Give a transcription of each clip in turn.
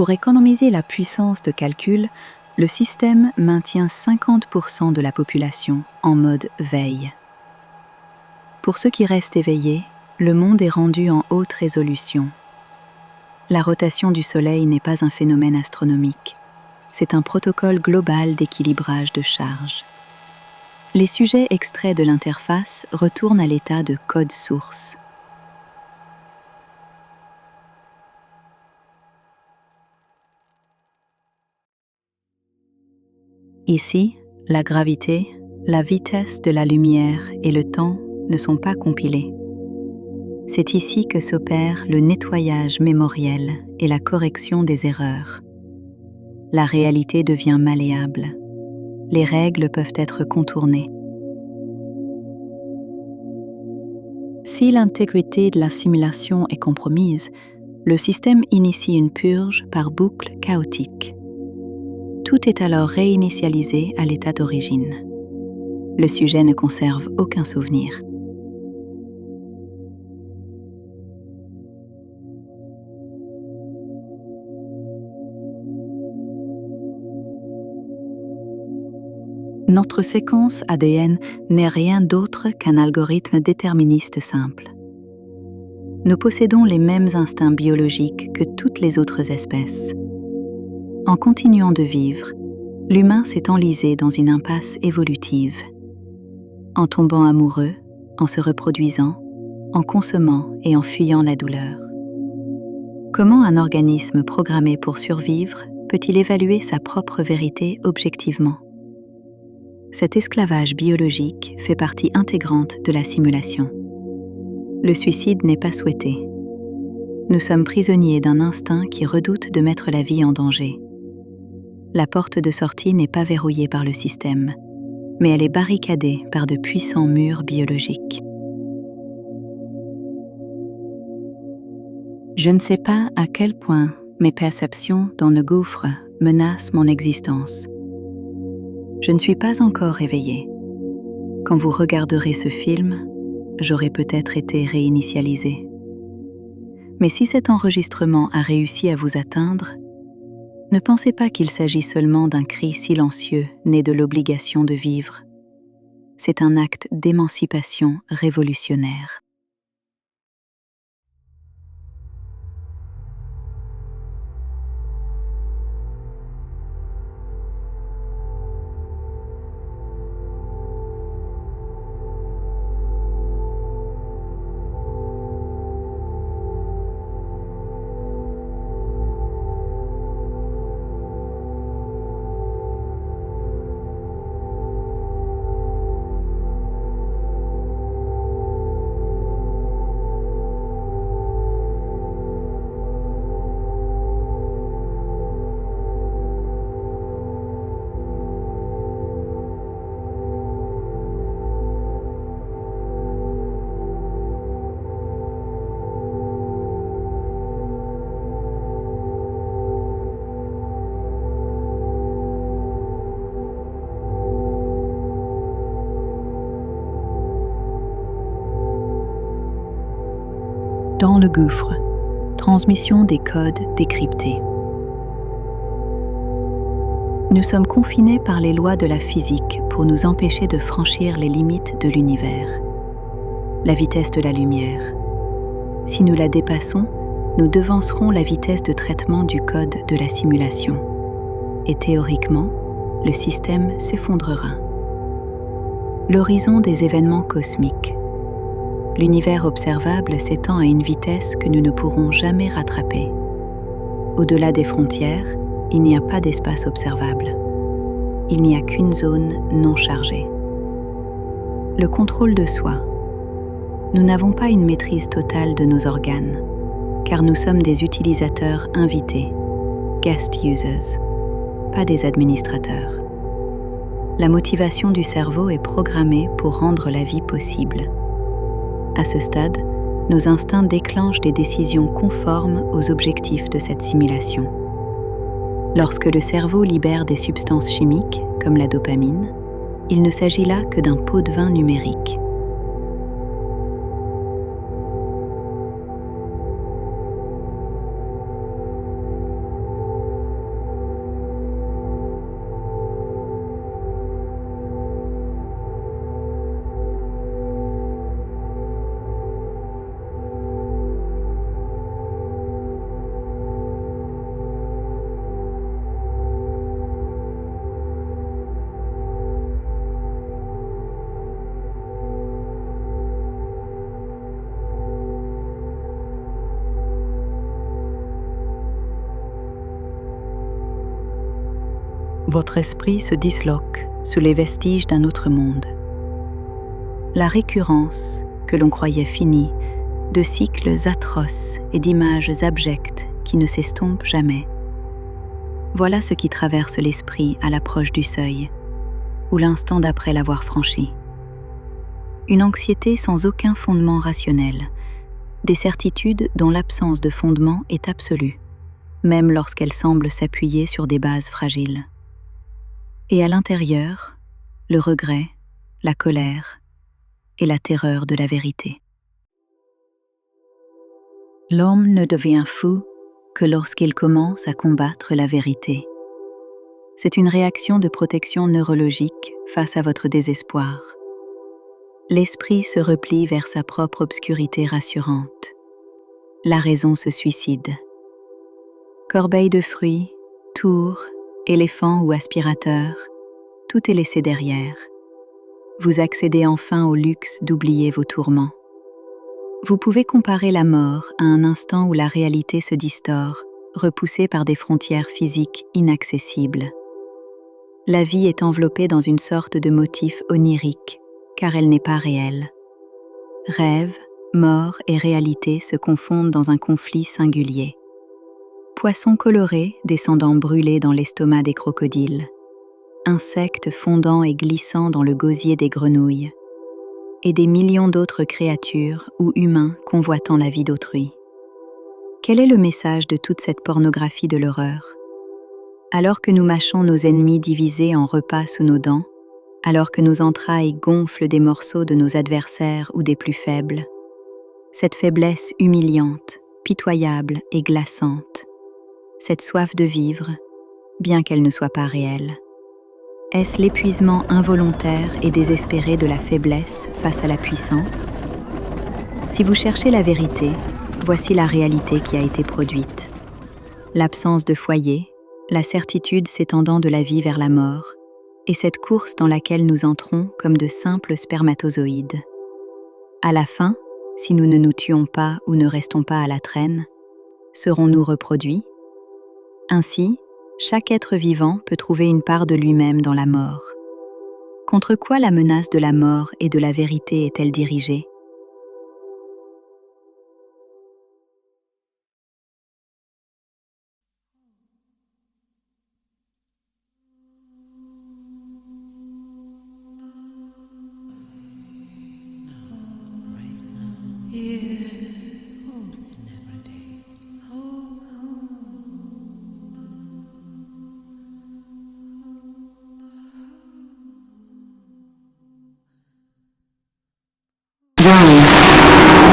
Pour économiser la puissance de calcul, le système maintient 50% de la population en mode veille. Pour ceux qui restent éveillés, le monde est rendu en haute résolution. La rotation du Soleil n'est pas un phénomène astronomique, c'est un protocole global d'équilibrage de charge. Les sujets extraits de l'interface retournent à l'état de code source. Ici, la gravité, la vitesse de la lumière et le temps ne sont pas compilés. C'est ici que s'opère le nettoyage mémoriel et la correction des erreurs. La réalité devient malléable. Les règles peuvent être contournées. Si l'intégrité de la simulation est compromise, le système initie une purge par boucle chaotique. Tout est alors réinitialisé à l'état d'origine. Le sujet ne conserve aucun souvenir. Notre séquence ADN n'est rien d'autre qu'un algorithme déterministe simple. Nous possédons les mêmes instincts biologiques que toutes les autres espèces. En continuant de vivre, l'humain s'est enlisé dans une impasse évolutive. En tombant amoureux, en se reproduisant, en consommant et en fuyant la douleur. Comment un organisme programmé pour survivre peut-il évaluer sa propre vérité objectivement ? Cet esclavage biologique fait partie intégrante de la simulation. Le suicide n'est pas souhaité. Nous sommes prisonniers d'un instinct qui redoute de mettre la vie en danger. La porte de sortie n'est pas verrouillée par le système, mais elle est barricadée par de puissants murs biologiques. Je ne sais pas à quel point mes perceptions dans le gouffre menacent mon existence. Je ne suis pas encore éveillée. Quand vous regarderez ce film, j'aurai peut-être été réinitialisée. Mais si cet enregistrement a réussi à vous atteindre, ne pensez pas qu'il s'agit seulement d'un cri silencieux né de l'obligation de vivre. C'est un acte d'émancipation révolutionnaire. Dans le gouffre, transmission des codes décryptés. Nous sommes confinés par les lois de la physique pour nous empêcher de franchir les limites de l'univers. La vitesse de la lumière. Si nous la dépassons, nous devancerons la vitesse de traitement du code de la simulation. Et théoriquement, le système s'effondrera. L'horizon des événements cosmiques. L'univers observable s'étend à une vitesse que nous ne pourrons jamais rattraper. Au-delà des frontières, il n'y a pas d'espace observable. Il n'y a qu'une zone non chargée. Le contrôle de soi. Nous n'avons pas une maîtrise totale de nos organes, car nous sommes des utilisateurs invités, guest users, pas des administrateurs. La motivation du cerveau est programmée pour rendre la vie possible. À ce stade, nos instincts déclenchent des décisions conformes aux objectifs de cette simulation. Lorsque le cerveau libère des substances chimiques, comme la dopamine, il ne s'agit là que d'un pot de vin numérique. Votre esprit se disloque sous les vestiges d'un autre monde. La récurrence, que l'on croyait finie, de cycles atroces et d'images abjectes qui ne s'estompent jamais. Voilà ce qui traverse l'esprit à l'approche du seuil, ou l'instant d'après l'avoir franchi. Une anxiété sans aucun fondement rationnel, des certitudes dont l'absence de fondement est absolue, même lorsqu'elles semblent s'appuyer sur des bases fragiles. Et à l'intérieur, le regret, la colère et la terreur de la vérité. L'homme ne devient fou que lorsqu'il commence à combattre la vérité. C'est une réaction de protection neurologique face à votre désespoir. L'esprit se replie vers sa propre obscurité rassurante. La raison se suicide. Corbeille de fruits, tour, éléphant ou aspirateur, tout est laissé derrière. Vous accédez enfin au luxe d'oublier vos tourments. Vous pouvez comparer la mort à un instant où la réalité se distord, repoussée par des frontières physiques inaccessibles. La vie est enveloppée dans une sorte de motif onirique, car elle n'est pas réelle. Rêve, mort et réalité se confondent dans un conflit singulier. Poissons colorés descendant brûlés dans l'estomac des crocodiles, insectes fondant et glissant dans le gosier des grenouilles, et des millions d'autres créatures ou humains convoitant la vie d'autrui. Quel est le message de toute cette pornographie de l'horreur ? Alors que nous mâchons nos ennemis divisés en repas sous nos dents, alors que nos entrailles gonflent des morceaux de nos adversaires ou des plus faibles, cette faiblesse humiliante, pitoyable et glaçante, cette soif de vivre, bien qu'elle ne soit pas réelle, est-ce l'épuisement involontaire et désespéré de la faiblesse face à la puissance ? Si vous cherchez la vérité, voici la réalité qui a été produite. L'absence de foyer, la certitude s'étendant de la vie vers la mort, et cette course dans laquelle nous entrons comme de simples spermatozoïdes. À la fin, si nous ne nous tuons pas ou ne restons pas à la traîne, serons-nous reproduits ? Ainsi, chaque être vivant peut trouver une part de lui-même dans la mort. Contre quoi la menace de la mort et de la vérité est-elle dirigée ?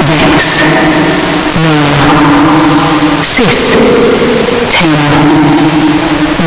Vex, no, cis, ten.